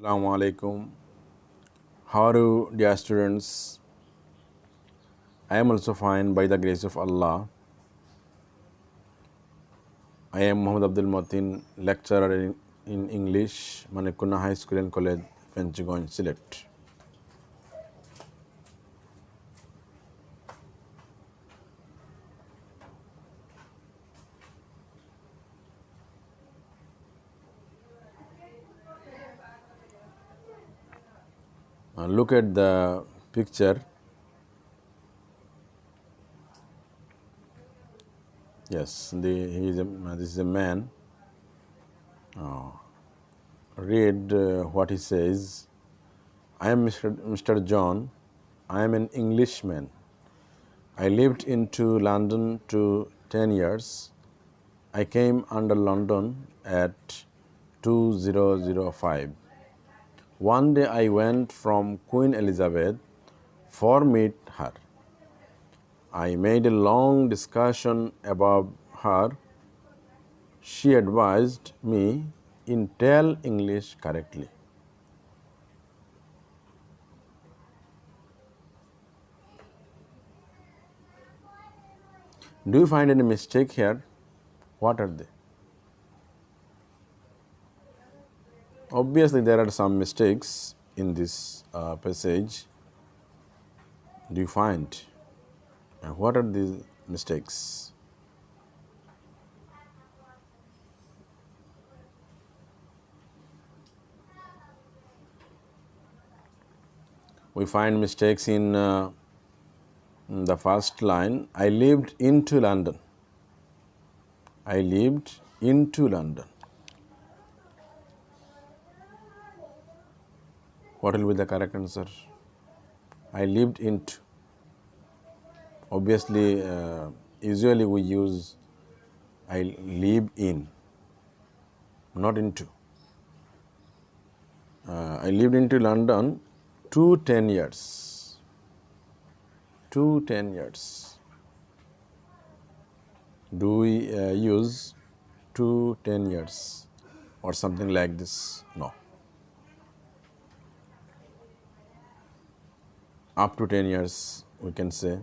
Assalamu alaikum. How are you, dear students? I am also fine by the grace of Allah. I am Muhammad Abdul Matin, lecturer in English, Manekuna High School and College, Fenchigon, Sylhet. Look at the picture. Yes, this is a man. Read what he says. I am Mr. John. I am an Englishman. I lived into London to 10 years. I came under London at 2005. One day I went from Queen Elizabeth for meet her. I made a long discussion about her. She advised me in tell English correctly. Do you find any mistake here? What are they? Obviously, there are some mistakes in this passage. Do you find? What are these mistakes? We find mistakes in the first line. I lived into London. I lived into London. What will be the correct answer? I lived into. Obviously, usually we use I live in, not into. I lived into London to 10 years. To 10 years. Do we use to 10 years or something like this? No. Up to 10 years, we can say.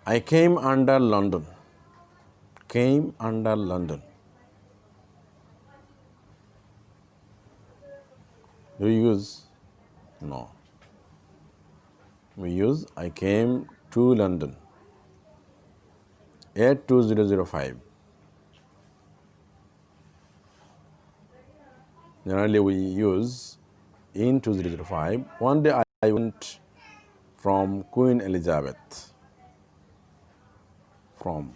I came under London. Came under London. Do you use? No. We use I came to London at 2005. Generally, we use in 2005. One day I went from Queen Elizabeth. From.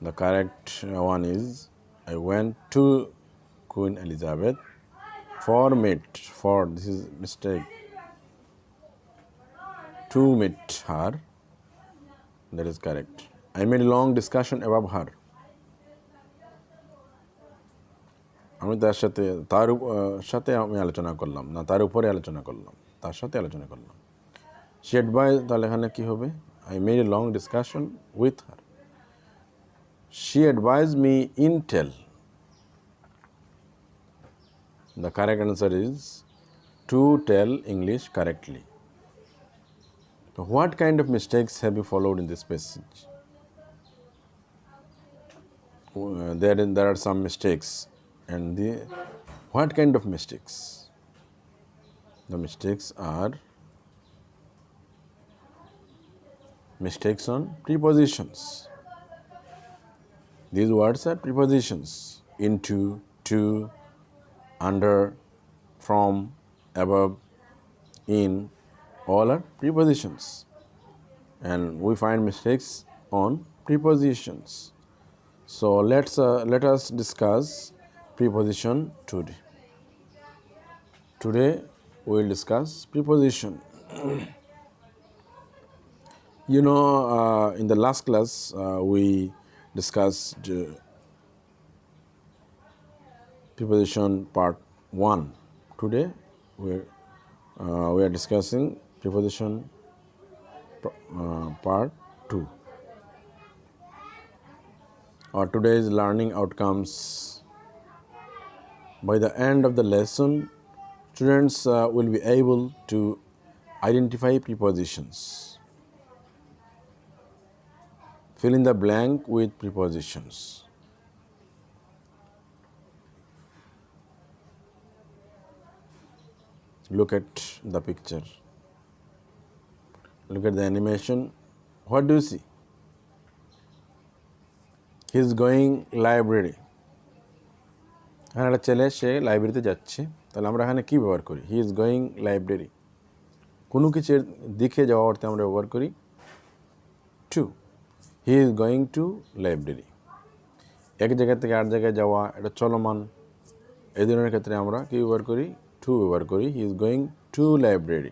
The correct one is I went to Queen Elizabeth for meet. For this is mistake. To meet her. That is correct. I made a long discussion about her. আমি তার সাথে আমি আলোচনা করলাম না, তার উপরে আলোচনা করলাম, তার সাথে আলোচনা করলাম। She advised, তাহলে এখানে কি হবে? I made a long discussion with her. She advised me in tell. The correct answer is to tell English correctly. So what kind of mistakes have you followed in this passage? There are some mistakes. And what kind of mistakes? The mistakes are mistakes on prepositions. These words are prepositions. Into, to, under, from, above, in, all are prepositions. And we find mistakes on prepositions. So let us discuss preposition today. Today we will discuss preposition. You know, in the last class we discussed preposition part 1. Today we are discussing preposition part 2. Our today's learning outcomes By the end of the lesson, students will be able to identify prepositions. Fill in the blank with prepositions. Look at the picture. Look at the animation. What do you see? He is going library. একটা ছেলে সে লাইব্রেরিতে যাচ্ছে, তাহলে আমরা এখানে কি ব্যবহার করি? He is going library. কোনো কিছুর দিকে যাওয়া অর্থে আমরা ব্যবহার করি to. He is going to library. এক জায়গা থেকে আরেক জায়গায় যাওয়া, এটা চলমান, এই ধরনের ক্ষেত্রে আমরা কি ব্যবহার করি? টু ব্যবহার করি। He is going to library.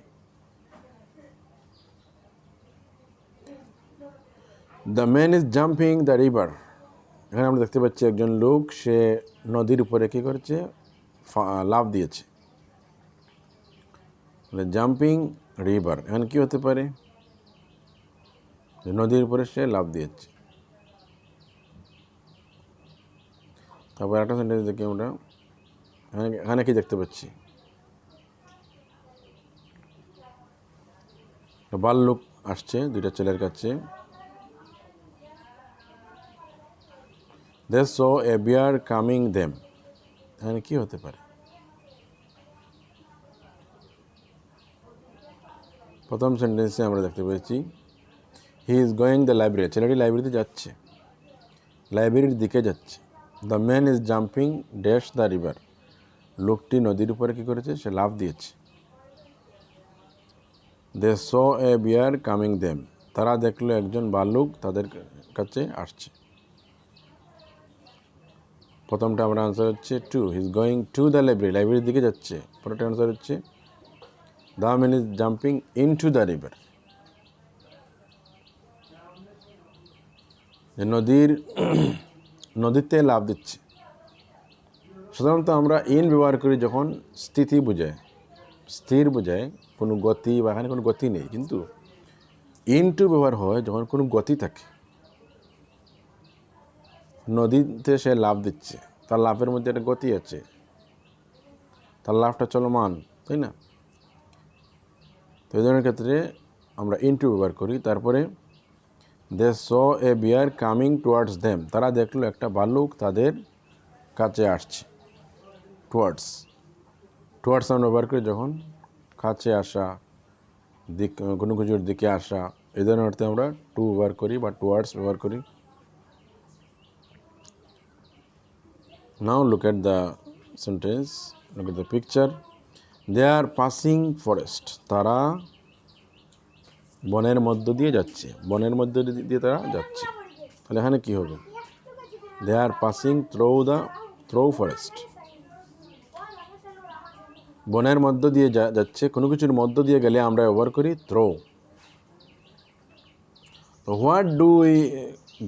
The man is jumping the river. এখানে আমরা দেখতে পাচ্ছি একজন লোক সে নদীর উপরে কী করেছে? লাফ দিয়েছে। জাম্পিং রিভার এখানে কী হতে পারে? নদীর উপরে সে লাফ দিয়েছে। তারপর একটা সেন্টেন্স দেখি আমরা, এখানে কি দেখতে পাচ্ছি? বাল্যক আসছে দুইটা ছেলের কাছে। They saw a bear coming them. এখানে কি হতে পারে? প্রথম সেন্টেন্সে আমরা দেখতে পেয়েছি হি ইজ গোয়িং দ্য লাইব্রেরি। ছেলেটি লাইব্রেরিতে যাচ্ছে, লাইব্রেরির দিকে যাচ্ছে। The man is jumping dash the river. লোকটি নদীর উপরে কী করেছে? সে লাফ দিয়েছে। দে স এ বিয়ার কামিং দেম। তারা দেখলো একজন ভাল্লুক তাদের কাছে আসছে। প্রথমটা আমরা আনসার হচ্ছে to. He is going to the library, লাইব্রেরির দিকে যাচ্ছে। পরেরটা আনসার হচ্ছে the man is jumping into the river. নদীতে লাফ দিচ্ছে। সাধারণত আমরা ইন ব্যবহার করি যখন স্থিতি বোঝায়, স্থির বোঝায়, কোনো গতি বা এখানে কোনো গতি নেই। কিন্তু ইন টু ব্যবহার হয় যখন কোনো গতি থাকে। নদীতে সে লাফ দিচ্ছে, তার লাফের মধ্যে একটা গতি আছে, তার লাফটা চলমান, তাই না? তো এই ধরনের ক্ষেত্রে আমরা ইন টু ব্যবহার করি। তারপরে দে স এ বিয়ার কামিং টুয়ার্ডস দেম। তারা দেখলো একটা ভাল্লুক তাদের কাছে আসছে। টুয়ার্ডস আমরা ব্যবহার করি যখন কাছে আসা, দিক, কোনো কিছুর দিকে আসা, এই ধরনের অর্থে আমরা টু ব্যবহার করি বা টুয়ার্ডস ব্যবহার করি। Now look at the sentence, look at the picture. They are passing forest. তারা বনের মধ্য দিয়ে যাচ্ছে, বনের মধ্য দিয়ে তারা যাচ্ছে। তাহলে এখানে কি হবে? They are passing through forest. বনের মধ্য দিয়ে যাচ্ছে, কোনো কিছুর মধ্য দিয়ে গেলে আমরা ব্যবহার করি থ্রো। তো what do we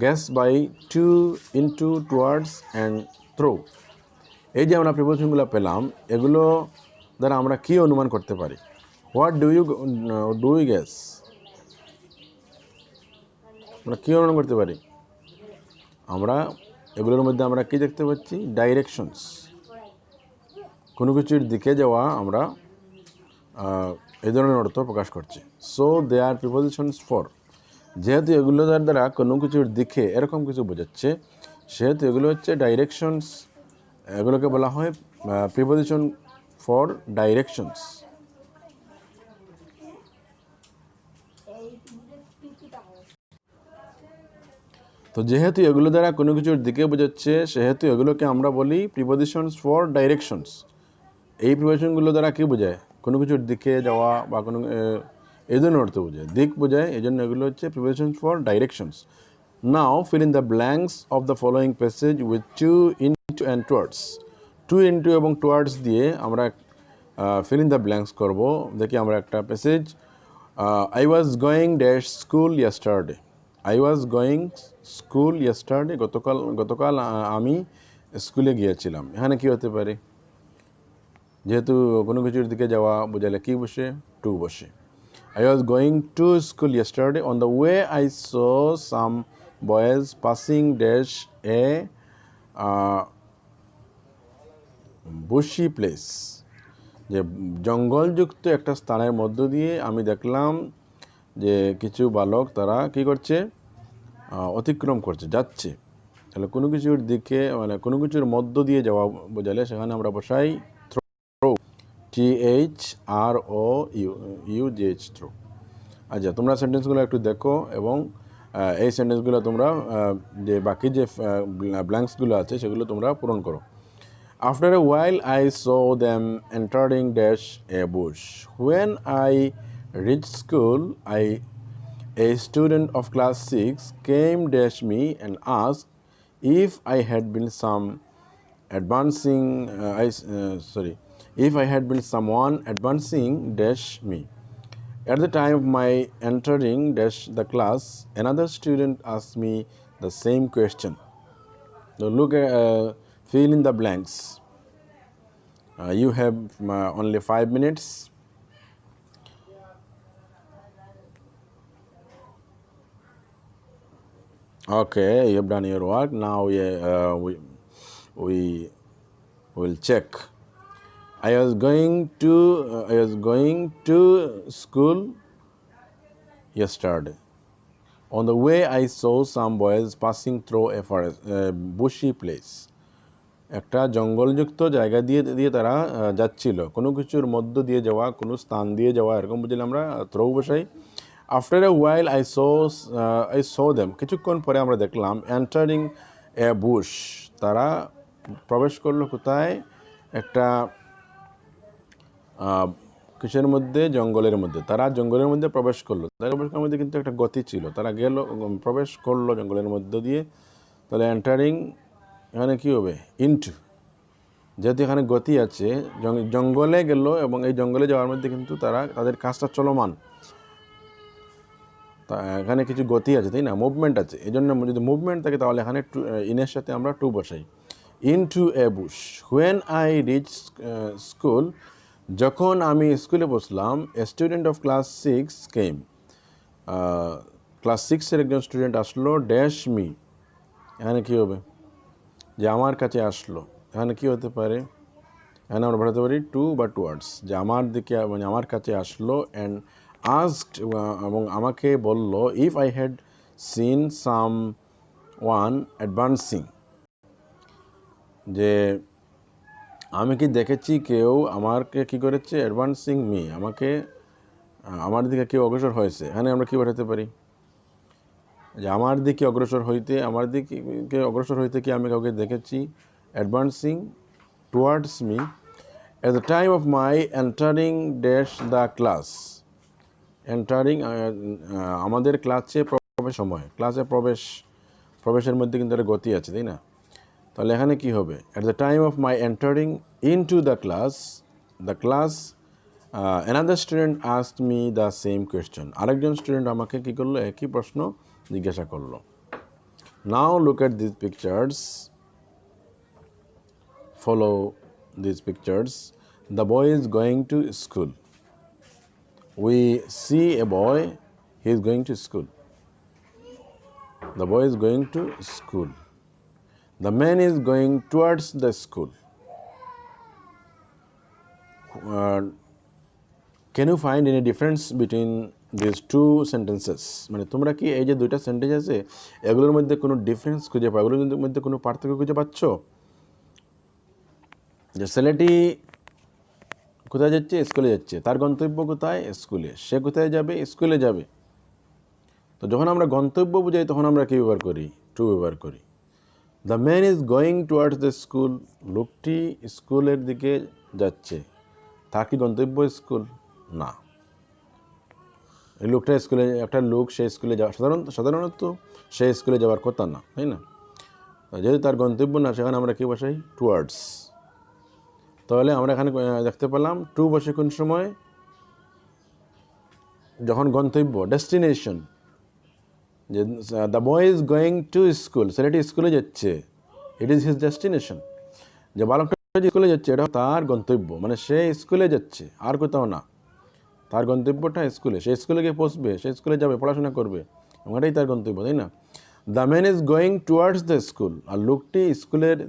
guess by to, into, towards and through? এই যে আমরা প্রিপোজিশনগুলো পেলাম, এগুলো দ্বারা আমরা কী অনুমান করতে পারি? What do you guess? আমরা কী অনুমান করতে পারি? আমরা এগুলোর মধ্যে আমরা কী দেখতে পাচ্ছি? ডাইরেকশনস, কোনো কিছুর দিকে যাওয়া আমরা এই ধরনের অর্থ প্রকাশ করছি। So they are prepositions for. যেহেতু এগুলো দ্বারা কোনো কিছুর দিকে এরকম কিছু বোঝাচ্ছে, সেহেতু এগুলো হচ্ছে ডাইরেকশনস। এগুলোকে বলা হয় প্রিপোজিশন ফর ডাইরেকশনস। তো যেহেতু এগুলো দ্বারা কোনো কিছুর দিকে বোঝাচ্ছে, সেহেতু এগুলোকে আমরা বলি প্রিপোজিশনস ফর ডাইরেকশনস। এই প্রিপোজিশনগুলো দ্বারা কী বোঝায়? কোনো কিছুর দিকে যাওয়া বা কোনো এই ধরনের অর্থ বোঝায়, দিক বোঝায়। এই জন্য এগুলো হচ্ছে prepositions for directions. Now fill in the blanks of the following passage with to, into and towards. To, into এবং টুয়ার্ডস দিয়ে আমরা ফিল ইন দ্য ব্ল্যাঙ্কস করবো। দেখি আমরা একটা passage. I was going dash school yesterday. I was going school yesterday. গতকাল আমি স্কুলে গিয়েছিলাম। এখানে কি হতে পারে? যেহেতু কোনো কিছুর দিকে যাওয়া বোঝালে কি বসে? টু বসে। I was going to school yesterday. On the way, I saw some boys passing dash a bushy place, যে জঙ্গলযুক্ত একটা স্থানের মধ্য দিয়ে আমি দেখলাম যে কিছু বালক তারা কি করছে, অতিক্রম করছে, যাচ্ছে। তাহলে কোনো কিছুর দিকে মানে কোনো কিছুর মধ্য দিয়ে যাওয়া বোঝালে সেখানে আমরা বসাই থ্রো, THROUGH, থ্রো। আচ্ছা, তোমরা সেন্টেন্সগুলো একটু দেখো এবং এই সেন্টেন্সগুলো তোমরা যে বাকি যে ব্ল্যাঙ্কসগুলো আছে সেগুলো তোমরা পূরণ করো। After a while, I saw them entering dash a bush. When I reached school, a student of class 6 came dash me and asked if I had been if I had been someone advancing dash me. At the time of my entering dash the class, another student asked me the same question. So look at fill in the blanks. You have only 5 minutes. Okay, you have done your work. Now we will check. I was going to school yesterday. On the way, I saw some boys passing through a bushy place. একটা জঙ্গলযুক্ত জায়গা দিয়ে দিয়ে তারা যাচ্ছিল, কোনো কিছুর মধ্য দিয়ে যাওয়া, কোনো স্থান দিয়ে যাওয়া, এরকম বুঝলে আমরা থ্রো বসাই। After a while I so them, কিছুক্ষণ পরে আমরা দেখলাম, এন্টারিং এ বুশ, তারা প্রবেশ করলো কোথায়, একটা কিসের মধ্যে, জঙ্গলের মধ্যে। তারা জঙ্গলের মধ্যে প্রবেশ করলো, তারা প্রবেশ করার মধ্যে কিন্তু একটা গতি ছিল, তারা গেল প্রবেশ করলো জঙ্গলের মধ্য দিয়ে। তাহলে এন্টারিং এখানে কী হবে, ইনটু, যেহেতু এখানে গতি আছে, জঙ্গলে গেল এবং এই জঙ্গলে যাওয়ার মধ্যে কিন্তু তাদের কাজটা চলমান, তা এখানে কিছু গতি আছে, তাই না, মুভমেন্ট আছে। এই জন্য যদি মুভমেন্ট থাকে তাহলে এখানে ইনের সাথে আমরা টু বসাই। Into a bus. When I reach school, যখন আমি স্কুলে বসলাম, a student of class 6 came, class 6-এর একজন স্টুডেন্ট আসলো, ড্যাশ মি, এখানে কী হবে, যে আমার কাছে আসলো। এখানে কী হতে পারে, এখানে আমরা বলতে পারি টু বা টুয়ার্ডস, যে আমার দিকে মানে আমার কাছে আসলো, অ্যান্ড আস্কড, এবং আমাকে বলল, if I had seen some one advancing, যে আমি কি দেখেছি কেউ আমাকে কী করেছে, অ্যাডভান্সিং মি, আমার দিকে কেউ অগ্রসর হয়েছে। এখানে আমরা কী বোঝাতে পারি, যে আমার দিকে অগ্রসর হইতে কি আমি কাউকে দেখেছি, advancing towards me. At the time of my entering dash the class, entering আমাদের ক্লাসে সময়, ক্লাসে প্রবেশের মধ্যে কিন্তু একটা গতি আছে, তাই না। তাহলে এখানে কি হবে, at the time of my entering into the class another student asked me the same question, আরেকজন স্টুডেন্ট আমাকে কী করলো, একই প্রশ্ন জিজ্ঞাসা করলো। Now look at this pictures, follow these pictures. The boy is going to school. We see a boy, he is going to school. The boy is going to school. The man is going towards the school. Can you find any difference between these two sentences? মানে তোমরা কি এই যে দুইটা sentence আছে এগুলোর মধ্যে কোনো ডিফারেন্স খুঁজে পাও, এগুলোর মধ্যে কোনো পার্থক্য খুঁজে পাচ্ছ? যে ছেলেটি কোথায় যাচ্ছে, স্কুলে যাচ্ছে, তার গন্তব্য কোথায়, স্কুলে। সে কোথায় যাবে, স্কুলে যাবে। তো যখন আমরা গন্তব্য বুঝাই তখন আমরা কী ব্যবহার করি, টু ব্যবহার করি। The man is going towards the school, লোকটি স্কুলের দিকে যাচ্ছে। তার কি গন্তব্য স্কুল? না। এই লোকটা স্কুলে, একটা লোক সে স্কুলে যাওয়া সাধারণত সে স্কুলে যাওয়ার কথা না, তাই না। যেহেতু তার গন্তব্য না, সেখানে আমরা কী বসাই, টুয়ার্ডস। তাহলে আমরা এখানে দেখতে পেলাম টু বসে কোন সময়, যখন গন্তব্য, ডেস্টিনেশন, যে the boy is going to school, ছেলেটি স্কুলে যাচ্ছে, ইট ইজ হিজ ডেস্টিনেশন। যে বালকটা স্কুলে যাচ্ছে এটা তার গন্তব্য, মানে সে স্কুলে যাচ্ছে, আর কোথাও না। তার গন্তব্যটা স্কুলে, সে স্কুলে গিয়ে পৌঁছবে, সে স্কুলে যাবে, পড়াশোনা করবে, এবং এটাই তার গন্তব্য, তাই না। The man is going towards the school, আর লোকটি স্কুলের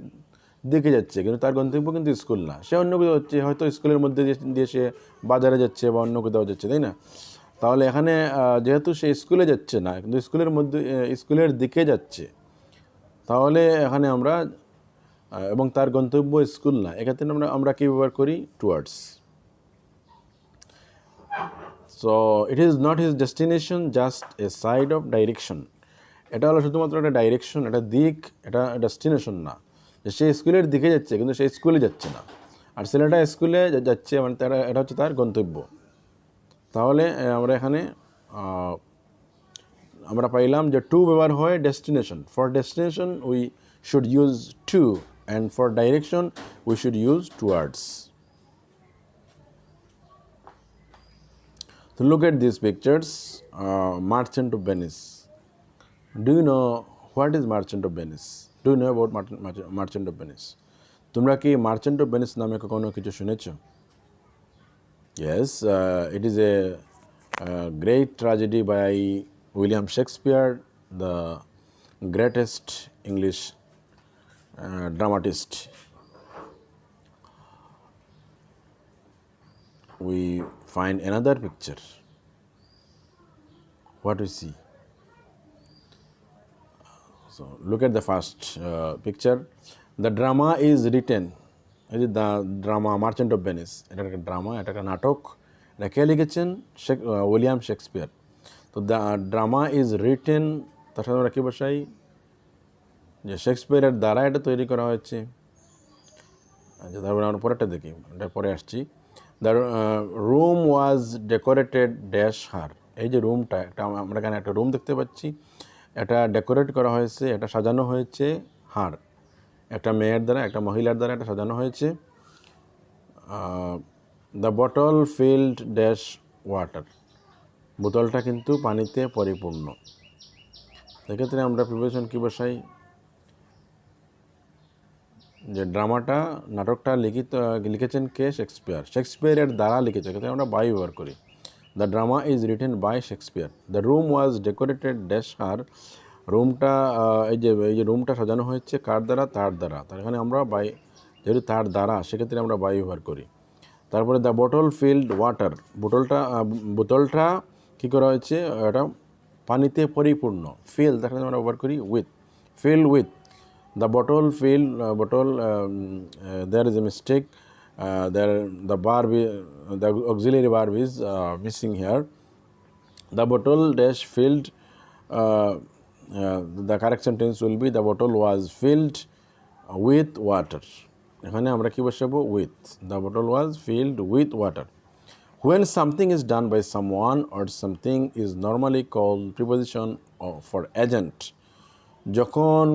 দিকে যাচ্ছে, কিন্তু তার গন্তব্য কিন্তু স্কুল না, সে অন্য কোথাও হচ্ছে, হয়তো স্কুলের মধ্যে দিয়ে সে বাজারে যাচ্ছে বা অন্য কোথাও যাচ্ছে, তাই না? তাহলে এখানে যেহেতু সে স্কুলে যাচ্ছে না, কিন্তু স্কুলের মধ্যে স্কুলের দিকে যাচ্ছে, তাহলে এখানে আমরা এবং তার গন্তব্য স্কুল না, এক্ষেত্রে আমরা কি ব্যবহার করি? Towards. So it is not his destination, just a side of direction. এটা হলো শুধুমাত্র একটা ডাইরেকশন, এটা দিক, এটা ডেস্টিনেশন না। যে সে স্কুলের দিকে যাচ্ছে, কিন্তু সে স্কুলে যাচ্ছে না, আর ছেলেটা স্কুলে যাচ্ছে, মানে এটা হচ্ছে তার গন্তব্য। তাহলে আমরা এখানে আমরা পাইলাম যে টু ব্যবহার হয় destination. For destination we should use to, and for direction we should use towards. So look at these pictures. Merchant of Venice. Do you know what is Merchant of Venice? Do you know about Merchant of Venice? তোমরা কি Merchant of Venice নামে কখনো কিছু শুনেছো? Yes, it is a great tragedy by William Shakespeare, the greatest English dramatist. We find another picture. What we see? So look at the first picture. The drama is written. It is the drama Merchant of Venice. এটা একটা drama, এটা একটা নাটক। এটা কে লিখেছেন? William Shakespeare. তো the drama is written, তার সাথে আমরা কী বসাই? যে শেক্সপিয়ারের দ্বারা এটা তৈরি করা হয়েছে। আচ্ছা, তারপরে আমরা পরেরটা দেখি, এটা পরে আসছি। The room was decorated dash হার। এই যে রুমটা, একটা আমরা এখানে একটা রুম দেখতে পাচ্ছি, এটা ডেকোরেট করা হয়েছে, এটা সাজানো হয়েছে হার, একটা মেয়ের দ্বারা, একটা মহিলার দ্বারা এটা সাজানো হয়েছে। The bottle field dash water. বোতলটা কিন্তু পানিতে পরিপূর্ণ। সেক্ষেত্রে আমরা প্রিপোজিশন কী বসাই? যে ড্রামাটা, নাটকটা লিখেছেন কে? শেক্সপিয়ার। শেক্সপিয়ারের দ্বারা লিখেছে, এক্ষেত্রে আমরা বাই ব্যবহার করি। The drama is written by Shakespeare. The room was decorated dash her. রুমটা, এই যে রুমটা সাজানো হয়েছে কার দ্বারা? তার দ্বারা। তার এখানে আমরা বাই, যেহেতু তার দ্বারা, সেক্ষেত্রে আমরা বাই ব্যবহার করি। তারপরে দ্য বটল ফিল্ড ওয়াটার। বোতলটা কী করা হয়েছে? এটা পানিতে পরিপূর্ণ। ফিল, তার সাথে আমরা ব্যবহার করি with. Fill with. The bottle filled, there is a mistake. The auxiliary verb is missing here. The bottle dash filled. The correct sentence will be the bottle was filled with water. এখানে আমরা কি বসাবো? With. The bottle was filled with water. When something is done by someone or something is normally called preposition for agent. যখন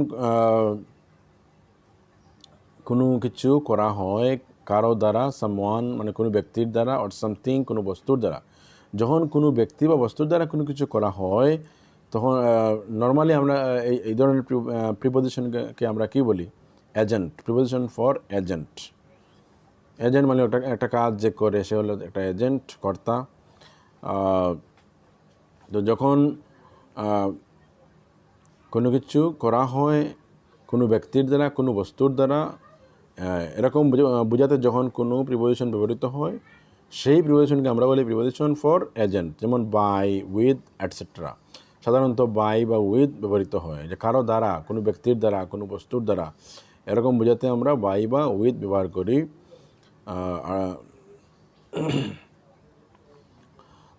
কোনো কিছু করা হয় কারো দ্বারা, সামওয়ান মানে কোনো ব্যক্তির দ্বারা, অর সামথিং কোনো বস্তুর দ্বারা, যখন কোনো ব্যক্তি বা বস্তুর দ্বারা কোনো কিছু করা হয়, তখন নর্মালি আমরা এই ধরনের প্রিপোজিশনকে আমরা কি বলি? Agent. Preposition for agent. Agent মানে একটা কাজ যে করে, সে হলো একটা এজেন্ট, কর্তা। তো যখন কোনো কিছু করা হয় কোনো ব্যক্তির দ্বারা, কোনো বস্তুর দ্বারা, এরকম বোঝাতে যখন কোনো প্রিপোজিশন ব্যবহৃত হয়, সেই প্রিপোজিশনকে আমরা বলি প্রিপোজিশন ফর এজেন্ট। যেমন বাই, উইথ, অ্যাটসেট্রা। সাধারণত বাই বা উইথ ব্যবহৃত হয়, যে কারো দ্বারা, কোনো ব্যক্তির দ্বারা, কোনো বস্তুর দ্বারা, এরকম বোঝাতে আমরা বাই বা উইথ ব্যবহার করি।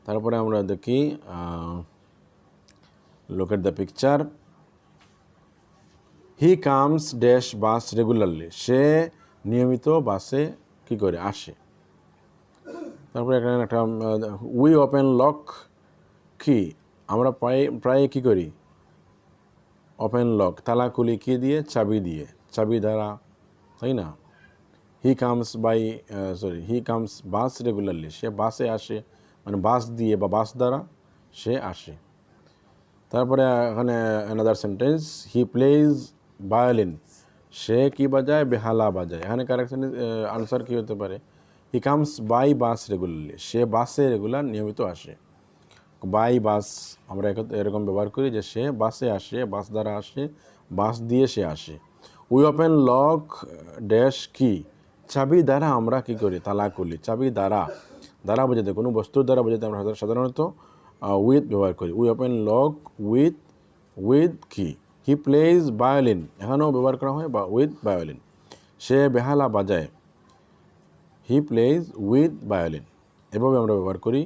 তারপরে আমরা দেখি, look at the picture. He comes dash bus regularly. সে নিয়মিত বাসে কী করে? আসে। তারপরে এখানে একটা উই ওপেন লক কি, আমরা প্রায় কী করি? ওপেন লক, তালা খুলি কী দিয়ে? চাবি দিয়ে, চাবি দ্বারা, তাই না? He comes bus regularly. সে বাসে আসে, মানে বাস দিয়ে বা বাস দ্বারা সে আসে। তারপরে এখানে another sentence, he plays violin. সে কি বাজায়? বেহালা বাজায়। এখানে কারেক্ট আনসার কী হতে পারে? He comes by bus regularly. সে বাসে রেগুলার নিয়মিত আসে। বাই বাস আমরা এরকম ব্যবহার করি যে সে বাসে আসে, বাস দ্বারা আসে, বাস দিয়ে সে আসে। উই ওপেন লক ড্যাশ কি, চাবি দ্বারা আমরা কি করি, তালা খুলি। চাবি দ্বারা, দ্বারা বোঝাতে, কোনো বস্তুর দ্বারা বোঝাতে আমরা সাধারণত উইথ ব্যবহার করি। উই ওপেন লক উইথ কি। হি প্লেজ ভায়োলিন, এখানেও ব্যবহার করা হয় বা উইথ ভায়োলিন। সে বেহালা বাজায়, হি প্লেজ উইথ ভায়োলিন, এভাবে আমরা ব্যবহার করি।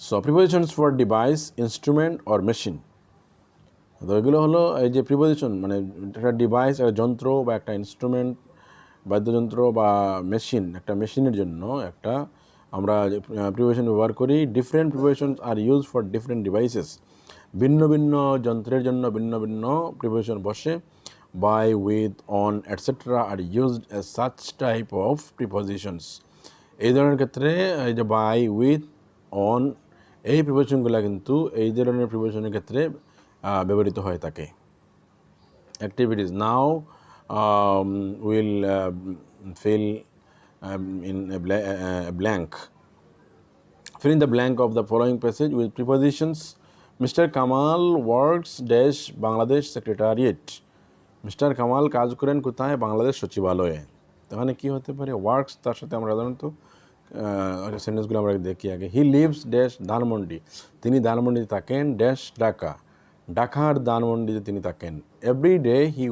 So prepositions for device, instrument or machine. তো এগুলো হলো এই যে প্রিপোজিশন, মানে একটা ডিভাইস, একটা যন্ত্র বা একটা ইনস্ট্রুমেন্ট, বাদ্যযন্ত্র বা মেশিন, একটা মেশিনের জন্য একটা আমরা প্রিপোজিশন ব্যবহার করি। Different prepositions are use for different devices, ভিন্ন ভিন্ন যন্ত্রের জন্য ভিন্ন ভিন্ন প্রিপোজিশন বসে। By, with, on, etcetera are used as such type of prepositions. এই ধরনের ক্ষেত্রে এই যে বাই, উইথ, অন, এই প্রিপোজিশনগুলো কিন্তু এই ধরনের প্রিপোজিশনের ক্ষেত্রে ব্যবহৃত হয়ে থাকে। Activities now, will fill in a blank. Fill in the blank of the following passage with prepositions. Mr. Kamal works dash Bangladesh Secretariat. Mister Kamal কাজ করেন কোথায়, বাংলাদেশ সচিবালয়ে। তাহলে কি হতে পারে, ওয়ার্কস, তার সাথে আমরা সাধারণত সেন্টেন্সগুলো আমরা দেখি আগে। হি লিভস ড্যাশ ধানমন্ডি, তিনি ধানমন্ডিতে থাকেন ড্যাশ ঢাকা, ঢাকার ধানমন্ডিতে তিনি থাকেন। Every day he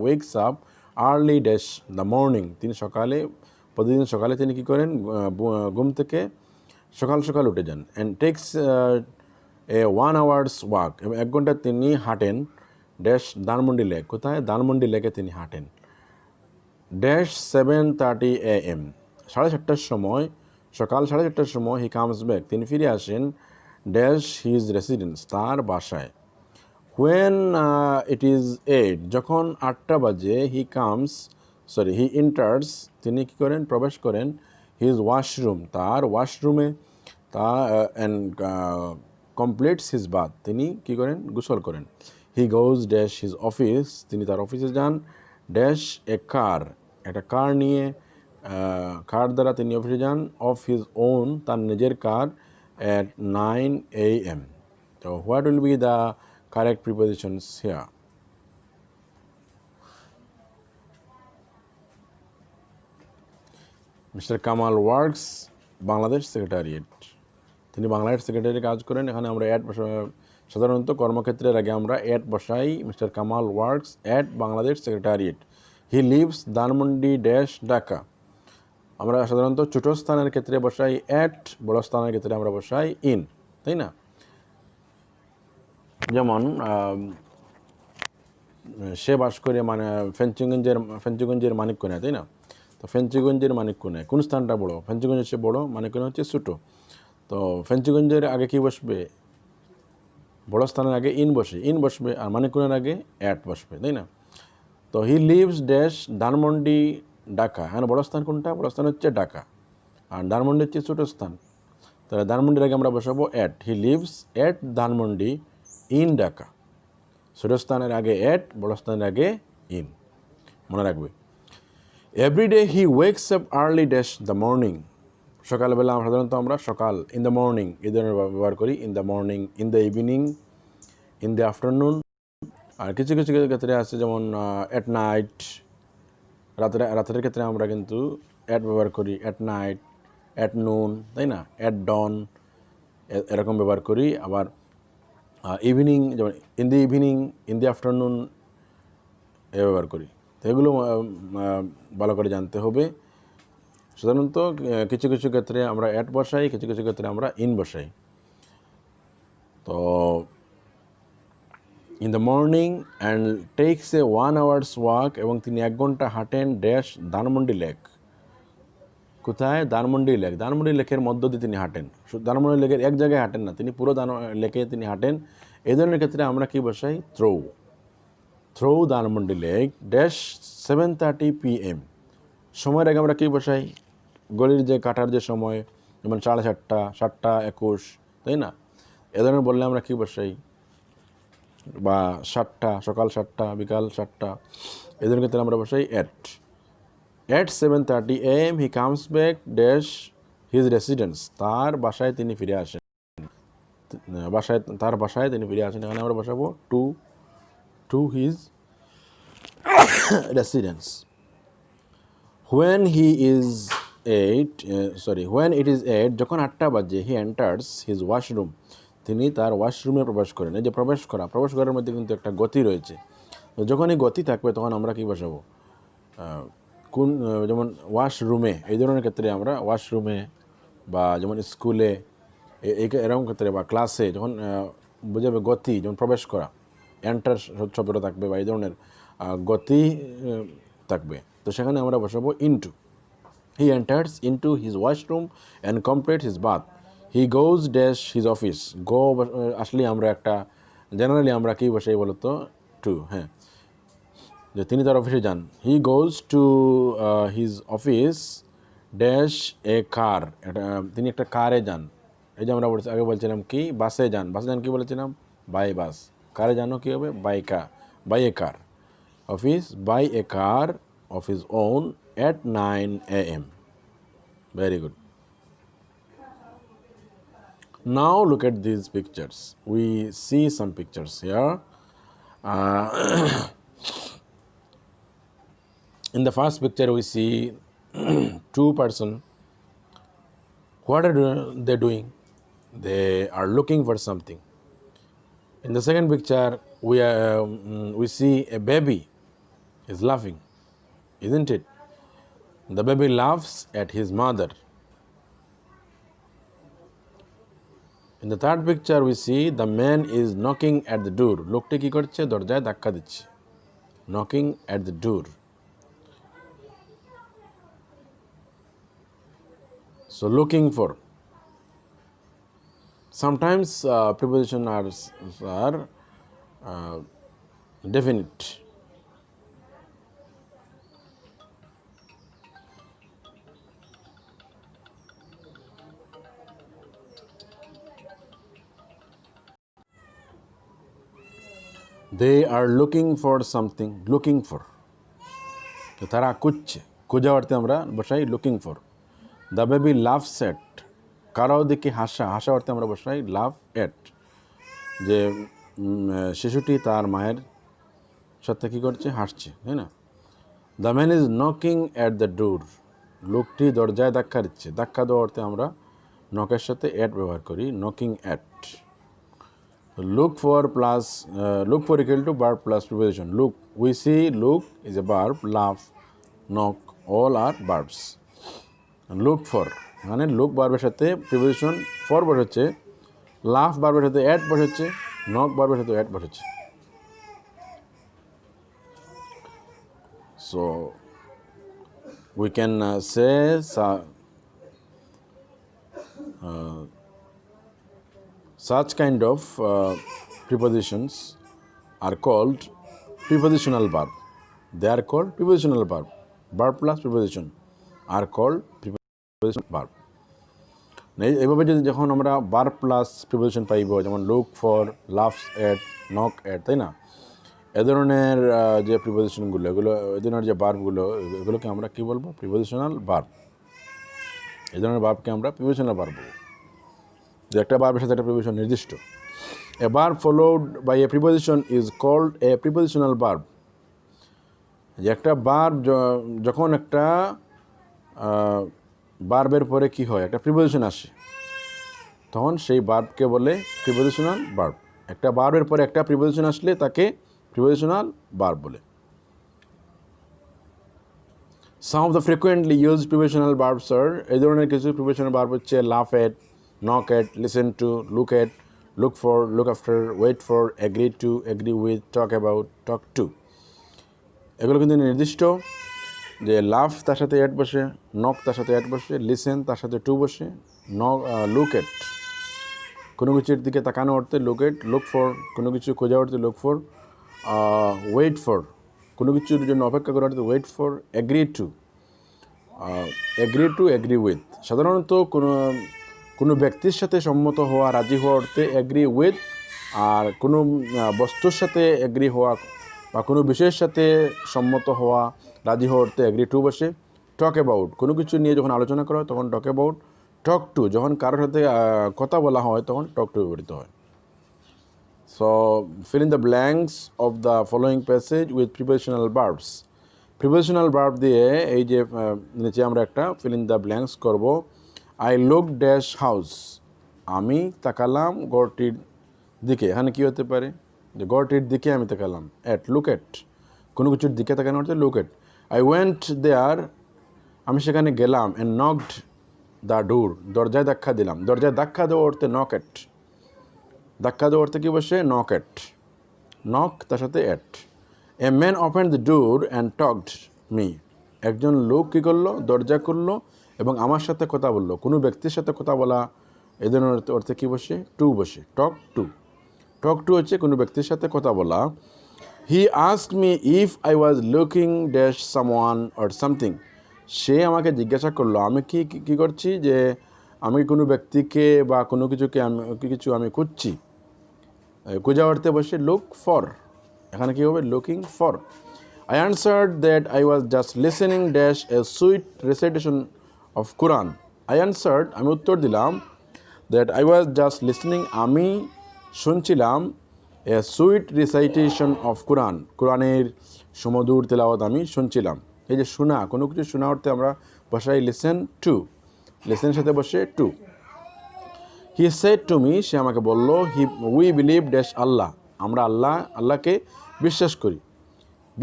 wakes up early dash the morning, তিনি সকালে, প্রতিদিন সকালে তিনি কী করেন, ঘুম থেকে সকাল সকাল উঠে যান। And takes a 1 hour's walk, এবং 1 ঘন্টা তিনি হাঁটেন ড্যাশ ধানমন্ডি লেক, কোথায়, ধানমন্ডি লেকে তিনি হাঁটেন। ড্যাশ 7:30 AM, 7:30টার সময়, সকাল 7:30টার সময় হি কামস ব্যাক, তিনি ফিরে আসেন ড্যাশ হিজ রেসিডেন্স, তার বাসায়। হোয়েন ইট ইজ 8, যখন 8টা বাজে, হি এন্টার্স, তিনি কী করেন, প্রবেশ করেন, হিজ ওয়াশরুম, তার ওয়াশরুমে, তা অ্যান্ড কমপ্লিটস হিজ বাথ, তিনি কী করেন, গোসল করেন। হি গোজ ড্যাশ হিজ অফিস, তিনি তার অফিসে যান ড্যাশ এ কার, একটা কার নিয়ে, কার দ্বারা তিনি অফিসে যান, অফ হিজ ওন, তার নিজের কার, at 9 AM. So what will be the correct prepositions here? Mr. Kamal works Bangladesh Secretariat, তিনি বাংলাদেশ সেক্রেটারি কাজ করেন। এখানে আমরা অ্যাট সাধারণত কর্মক্ষেত্রের আগে আমরা অ্যাট বসাই। Mister Kamal works at Bangladesh secretariat. He lives Dhanmondi dash Dhaka, আমরা সাধারণত ছোটো স্থানের ক্ষেত্রে বসাই অ্যাট, বড় স্থানের ক্ষেত্রে আমরা বসাই ইন, তাই না? যেমন সে বাস করে মানে ফেঞ্চিগঞ্জের মানিককোণায়, তাই না? তো ফেঞ্চিগঞ্জের মানিককোণায় কোন স্থানটা বড়, ফেঞ্চিগঞ্জের চেয়ে বড়, মানিককোণা হচ্ছে ছোটো। তো ফেঞ্চিগঞ্জের আগে কি বসবে, বড় স্থানের আগে ইন বসবে, আর মানিককোণার আগে অ্যাট বসবে, তাই না? তো he lives dash Dhanmondi Dhaka, হ্যাঁ, বড় স্থান কোনটা, বড় স্থান হচ্ছে ঢাকা, আর ধানমন্ডি হচ্ছে ছোটো স্থান। তাহলে ধানমন্ডির আগে আমরা বসাবো at. He lives at Dhanmondi in Dhaka, ছোটো স্থানের আগে অ্যাট, বড় স্থানের আগে ইন, মনে রাখবে। Everyday he wakes up early dash the morning, সকালবেলা সাধারণত আমরা সকাল, ইন দ্য মর্নিং এই ধরনের ব্যবহার করি। In the morning, in the evening, in the afternoon. আর কিছু কিছু ক্ষেত্রে আছে যেমন অ্যাট নাইট, রাতের ক্ষেত্রে আমরা কিন্তু অ্যাট ব্যবহার করি, অ্যাট নাইট, অ্যাট নুন, তাই না, অ্যাট ডন, এরকম ব্যবহার করি। আবার ইভিনিং, যেমন in the evening, in the afternoon, এ ব্যবহার করি। তো এগুলো ভালো করে জানতে হবে। সাধারণত কিছু কিছু ক্ষেত্রে আমরা অ্যাট বসাই, কিছু কিছু ক্ষেত্রে আমরা ইন বসাই। তো in the morning and takes a 1 hour's walk, এবং তিনি 1 ঘন্টা হাঁটেন ড্যাশ ধানমন্ডি লেক, কোথায়, ধানমন্ডি লেক, ধানমন্ডি লেকের মধ্য দিয়ে তিনি হাঁটেন। ধানমন্ডি লেকের এক জায়গায় হাঁটেন না, তিনি পুরো লেকে তিনি হাঁটেন। এই ধরনের ক্ষেত্রে আমরা কি বসাই, through Dhanmondi lake dash 7:30 PM, সময়ের আগে আমরা কি বসাই, গলির যে কাটার যে সময়, যেমন 7:30, 7:21, তাই না? এ ধরনের বললে আমরা কি বসাই, বা 7টা, সকাল 7টা, বিকাল 7টা, এই ধরনের ক্ষেত্রে আমরা বসাই at 7:30 AM he comes back dash his residence, তার বাসায় তিনি ফিরে আসেন, তার বাসায় তিনি ফিরে আসেন। এখানে আমরা বসাবো to his residence. When it is 8, যখন 8টা বাজে, he enters his washroom, তিনি তার ওয়াশরুমে প্রবেশ করেন। এই যে প্রবেশ করার মধ্যে কিন্তু একটা গতি রয়েছে। তো যখনই গতি থাকবে তখন আমরা কি বসাবো? কোন, যেমন ওয়াশরুমে, এই ধরনের ক্ষেত্রে আমরা ওয়াশরুমে, বা যেমন স্কুলে এরকম ক্ষেত্রে, বা ক্লাসে যখন বোঝাবে গতি, যেমন প্রবেশ করা, এন্টার শব্দটা থাকবে, বা এই ধরনের গতি থাকবে, তো সেখানে আমরা বসাবো into. He enters into his washroom and completes his bath. He goes dash his office. Go আসলে আমরা একটা জেনারেলি আমরা কি বসাই বলতো? টু, হ্যাঁ, যে তিনি তার অফিসে যান। He goes to his office dash a car. এটা তিনি একটা কারে যান। এই যে আমরা আগে বলছিলাম কি বাসে যান কি বলেছিলাম? By bus. কারে যানও কি হবে? By a car. Office by a car of his own at 9 a.m. Very good. Now look at these pictures. We see some pictures here. In the first picture we see two person. What are they doing? They are looking for something. In the second picture we see a baby is laughing, isn't it? The baby laughs at his mother. In the third picture we see the man is knocking at the door. লোকটি কি করছে? দরজায় ধাক্কা দিচ্ছে। Knocking at the door. So looking for. Sometimes prepositions are definite. They are looking for something. Looking for. তো তারা খুঁজছে। খোঁজা অর্থে আমরা বসাই looking for. The baby laughs at. কারো দিকে হাসা অর্থে আমরা বসাই laugh at. যে শিশুটি তার মায়ের সাথে কি করছে? হাসছে, তাই না? The man is knocking at the door. লোকটি দরজায় ধাক্কা দিচ্ছে। ধাক্কা দেওয়া অর্থে আমরা নকের সাথে at ব্যবহার করি, knocking at. Look for equal to verb plus preposition. Look, we see look is a verb, laugh, knock, all are verbs. And look for মানে look ভার্বের সাথে preposition for বসাচ্ছে, laugh ভার্বের সাথে at বসাচ্ছে, knock ভার্বের সাথে at বসাচ্ছে। So we can say such kind of prepositions are called prepositional verb. They are called prepositional verb. Verb plus preposition are called prepositional verb. এইভাবে যদি যখন আমরা verb plus preposition পাইব, যেমন look for, laughs at, knock at, তাই না? এ ধরনের যে প্রিপোজিশনগুলো, এ ধরনের যে ভার্বগুলো, এগুলোকে আমরা কী বলবো? Prepositional verb. এই ধরনের ভার্বকে আমরা প্রিপোজিশনাল ভার্ব বলবো। যে একটা ভার্বের সাথে একটা প্রিপোজিশন নির্দিষ্ট। A verb followed by a preposition is called a prepositional verb. যে একটা ভার্ব যখন একটা ভার্বের পরে কি হয়? একটা প্রিপোজিশন আসে, তখন সেই ভার্বকে বলে প্রিপোজিশনাল ভার্ব। একটা ভার্বের পরে একটা প্রিপোজিশন আসলে তাকে প্রিপোজিশনাল ভার্ব বলে। Some of the frequently used prepositional verbs are, এই ধরনের কিছু prepositional verb হচ্ছে laugh at, knock at, listen to, look at, look for, look after, wait for, agree to, agree with, talk about, talk to. এগুলো কিন্তু নির্দিষ্ট, যে laugh তার সাথে at বসে, knock তার সাথে at বসে, listen তার সাথে to বসে, look at কোনো কিছুর দিকে তাকানো অর্থে look at, look for কোনো কিছু খোঁজা অর্থে look for, wait for কোনো কিছুর জন্য অপেক্ষা করা অর্থে wait for, agree to, agree with। সাধারণত কোনো ব্যক্তির সাথে সম্মত হওয়া, রাজি হওয়া অর্থে agree with, আর কোনো বস্তুর সাথে agree হওয়া বা কোনো বিষয়ের সাথে সম্মত হওয়া, রাজি হওয়া অর্থে agree to বসে। talk about কোনো কিছু নিয়ে যখন আলোচনা করা হয় তখন talk about, talk to যখন কারোর সাথে কথা বলা হয় তখন talk to ব্যবহৃত হয়। So fill in the blanks of the following passage with prepositional verbs. Prepositional verb দিয়ে এই যে নিচে আমরা একটা fill in the blanks করব. I looked dash house. আমি তাকালাম ঘরটির দিকে. এখানে কি হতে পারে? যে ঘরটির দিকে আমি তাকালাম. At, look at. কোনো কিছুর দিকে তাকানো হচ্ছে look at. I went there. আমি সেখানে গেলাম and knocked the door. দরজায় ধাক্কা দিলাম. দরজায় ধাক্কা দেওয়া অর্থে knock at. ধাক্কা দেওয়া অর্থে কি বসে? knock at. knock তার সাথে at. A man opened the door and talked me. একজন লোক কী করলো? দরজা করলো এবং আমার সাথে কথা বললো. কোনো ব্যক্তির সাথে কথা বলা এই ধরনের অর্থে কী বসে? টু বসে. Talk to. টক টু হচ্ছে কোনো ব্যক্তির সাথে কথা বলা. He asked me if I was looking dash someone or something. সে আমাকে জিজ্ঞাসা করলো আমি কি করছি, যে আমি কোনো ব্যক্তিকে বা কোনো কিছু আমি খুঁজছি. খোঁজা অর্থে বসে লুক ফর. এখানে কী হবে? Looking for. I answered that I was just listening dash a sweet recitation of Quran. I answered, আমি উত্তর দিলাম, that I was just listening, আমি শুনছিলাম, a sweet recitation of Quran. কোরআনের সুমধুর তেলাওয়াত আমি শুনছিলাম. এই যে শোনা, কোনো কিছু শোনা অর্থে আমরা বসাই listen to. লিসেনের সাথে বসে to. He said to me, সে আমাকে বলল, we believe dash Allah. আমরা আল্লাহকে বিশ্বাস করি.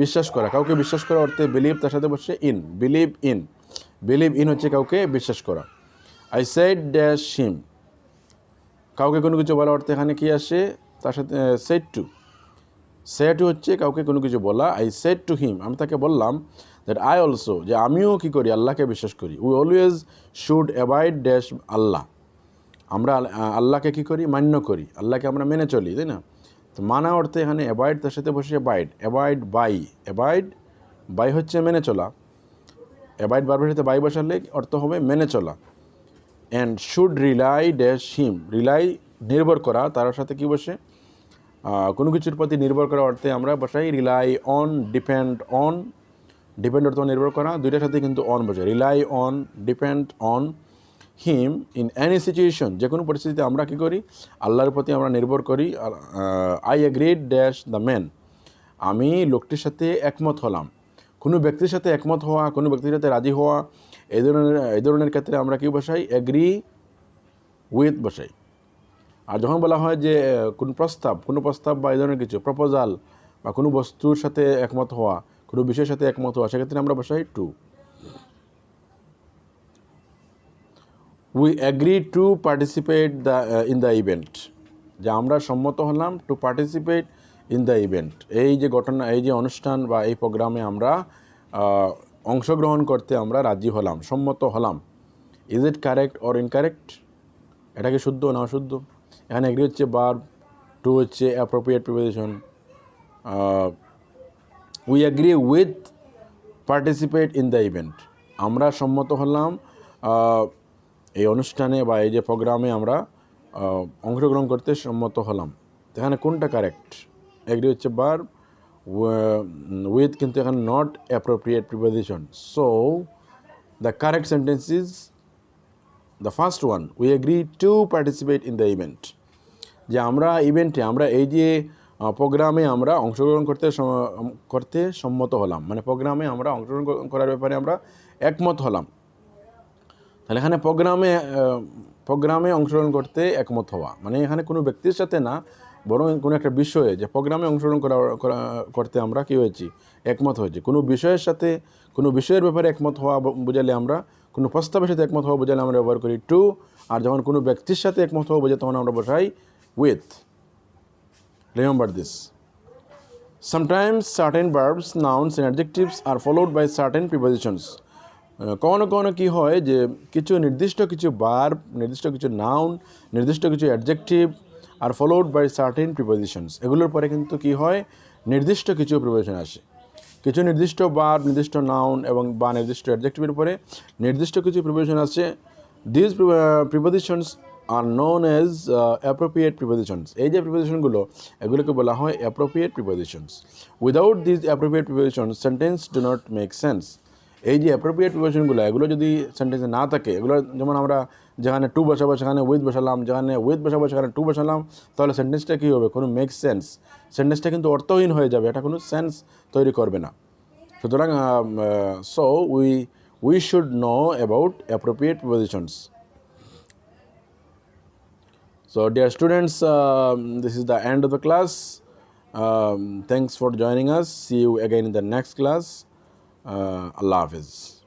বিশ্বাস করা, কাউকে বিশ্বাস করা অর্থে বিলিভ তার সাথে বসে ইন. বিলিভ ইন হচ্ছে কাউকে বিশ্বাস করা. I said dash him. কাউকে কোনো কিছু বলা অর্থে এখানে কি আসে? তার সাথে সেড টু হচ্ছে কাউকে কোনো কিছু বলা. আই সেড টু হিম, আমি তাকে বললাম, দ্যাট আই অলসো, যে আমিও কী করি? আল্লাহকে বিশ্বাস করি. We always should avoid dash Allah. আমরা আল্লাহকে কী করি? মান্য করি. আল্লাহকে আমরা মেনে চলি, তাই না? তো মানা অর্থে এখানে অ্যাভয়েড তার সাথে বসে অ্যাভয়েড বাই হচ্ছে মেনে চলা. অ্যাভয়েড বারবার সাথে বাই বসালে অর্থ হবে মেনে চলা. And should rely dash him. Rely নির্ভর করা, তার সাথে কি বসে? কোনো কিছুর প্রতি নির্ভর করা অর্থে আমরা বসাই রিলাই অন. ডিপেন্ড অর্থ নির্ভর করা, দুইটার সাথে কিন্তু অন বসে. Rely on, depend on him in any situation. যে কোনো পরিস্থিতিতে আমরা কী করি? আল্লাহর প্রতি আমরা নির্ভর করি. I agreed dash the man. আমি লোকটির সাথে একমত হলাম. কোনো ব্যক্তির সাথে একমত হওয়া, কোনো ব্যক্তির সাথে রাজি হওয়া, এই ধরনের ক্ষেত্রে আমরা কি বসাই? এগ্রি উইথ বসাই. আর যখন বলা হয় যে কোনো প্রস্তাব বা এই ধরনের কিছু প্রপোজাল বা কোনো বস্তুর সাথে একমত হওয়া, কোনো বিষয়ের সাথে একমত হওয়া, সেক্ষেত্রে আমরা বসাই two. We agreed to participate in the event. যে আমরা সম্মত হলাম to participate in the event. এই যে ঘটনা, এই যে অনুষ্ঠান বা এই প্রোগ্রামে আমরা অংশগ্রহণ করতে আমরা রাজি হলাম, সম্মত হলাম. Is it correct or incorrect? এটা কি শুদ্ধ না অশুদ্ধ? এখানে এগ্রি হচ্ছে ভার্ব, টু হচ্ছে appropriate preposition. We agree with participate in the event. আমরা সম্মত হলাম এই অনুষ্ঠানে বা এই যে প্রোগ্রামে আমরা অংশগ্রহণ করতে সম্মত হলাম. এখানে কোনটা কারেক্ট? এগ্রি হচ্ছে ভার্ব, উইথ কিন্তু এখানে not appropriate preposition. So the correct sentence is the first one, we agree to participate in the event. যে আমরা ইভেন্টে, আমরা এই যে প্রোগ্রামে আমরা অংশগ্রহণ করতে সম্মত হলাম, মানে প্রোগ্রামে আমরা অংশগ্রহণ করার ব্যাপারে আমরা একমত হলাম. তাহলে এখানে প্রোগ্রামে অংশগ্রহণ করতে একমত হওয়া মানে এখানে কোনো ব্যক্তির সাথে না, বরং কোনো একটা বিষয়ে, যে প্রোগ্রামে অংশগ্রহণ করতে আমরা কী হয়েছি? একমত হয়েছি. কোনো বিষয়ের সাথে, কোনো বিষয়ের ব্যাপারে একমত হওয়া বোঝালে আমরা, কোনো প্রস্তাবের সাথে একমত হওয়া বোঝালে আমরা ব্যবহার করি টু. আর যখন কোনো ব্যক্তির সাথে একমত হওয়া বোঝায় তখন আমরা বসাই with. Remember this. Sometimes certain verbs, nouns and adjectives are followed by certain prepositions. কখনো কী হয় যে নির্দিষ্ট কিছু ভার্ব, নির্দিষ্ট কিছু নাউন, নির্দিষ্ট কিছু adjective are followed by certain prepositions. এগুলোর পরে কিন্তু কী হয়? নির্দিষ্ট কিছু প্রিপোজিশন আসে. কিছু নির্দিষ্ট ভার্ব, নির্দিষ্ট নাউন এবং বা নির্দিষ্ট অ্যাডজেক্টিভের পরে নির্দিষ্ট কিছু প্রিপোজিশন আছে. This prepositions are known as appropriate prepositions. এই যে প্রিপোজিশনগুলো, এগুলোকে বলা হয় appropriate prepositions. Without this appropriate prepositions sentence do not make sense. এই যে অ্যাপ্রোপ্রিয়েট প্রিপোজিশনগুলো, এগুলো যদি সেন্টেন্সে না থাকে, এগুলো যেমন আমরা যেখানে টু বসাবো সেখানে উইথ বসালাম, যেখানে উইথ বসাবো সেখানে টু বসালাম, তাহলে সেন্টেন্সটা কী হবে? কোনো মেক সেন্স, সেন্টেন্সটা কিন্তু অর্থহীন হয়ে যাবে, এটা কোনো সেন্স তৈরি করবে না। সুতরাং so we should know about appropriate prepositions. So dear students, this is the end of the class. Thanks for joining us. See you again in the next class. Allah Hafiz.